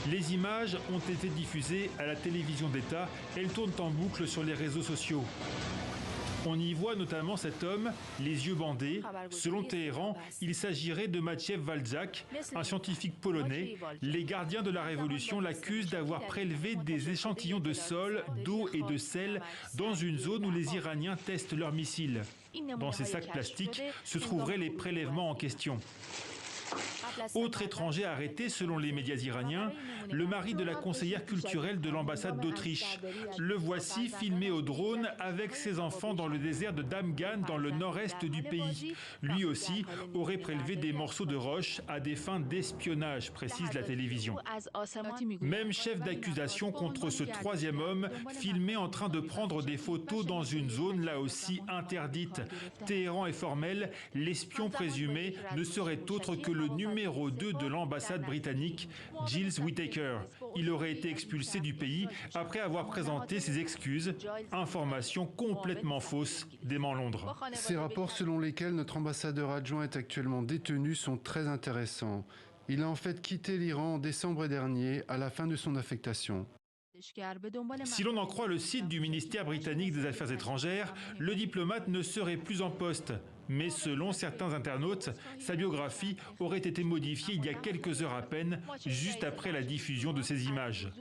Les images ont été diffusées à la télévision d'État. Elles tournent en boucle sur les réseaux sociaux. On y voit notamment cet homme, les yeux bandés. Selon Téhéran, il s'agirait de Maciej Wałczak, un scientifique polonais. Les gardiens de la Révolution l'accusent d'avoir prélevé des échantillons de sol, d'eau et de sel dans une zone où les Iraniens testent leurs missiles. Dans ces sacs plastiques se trouveraient les prélèvements en question. Autre étranger arrêté selon les médias iraniens, le mari de la conseillère culturelle de l'ambassade d'Autriche. Le voici filmé au drone avec ses enfants dans le désert de Damgan dans le nord-est du pays. Lui aussi aurait prélevé des morceaux de roche à des fins d'espionnage, précise la télévision. Même chef d'accusation contre ce troisième homme, filmé en train de prendre des photos dans une zone là aussi interdite. Téhéran est formel, l'espion présumé ne serait autre que le numéro 2 de l'ambassade britannique, Giles Whittaker. Il aurait été expulsé du pays après avoir présenté ses excuses. Information complètement fausse, dément Londres. Ces rapports selon lesquels notre ambassadeur adjoint est actuellement détenu sont très intéressants. Il a en fait quitté l'Iran en décembre dernier, à la fin de son affectation. Si l'on en croit le site du ministère britannique des Affaires étrangères, le diplomate ne serait plus en poste. Mais selon certains internautes, sa biographie aurait été modifiée il y a quelques heures à peine, juste après la diffusion de ces images.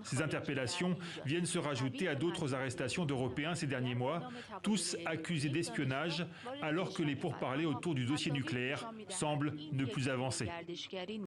Ces interpellations viennent se rajouter à d'autres arrestations d'Européens ces derniers mois, tous accusés d'espionnage, alors que les pourparlers autour du dossier nucléaire semblent ne plus avancer.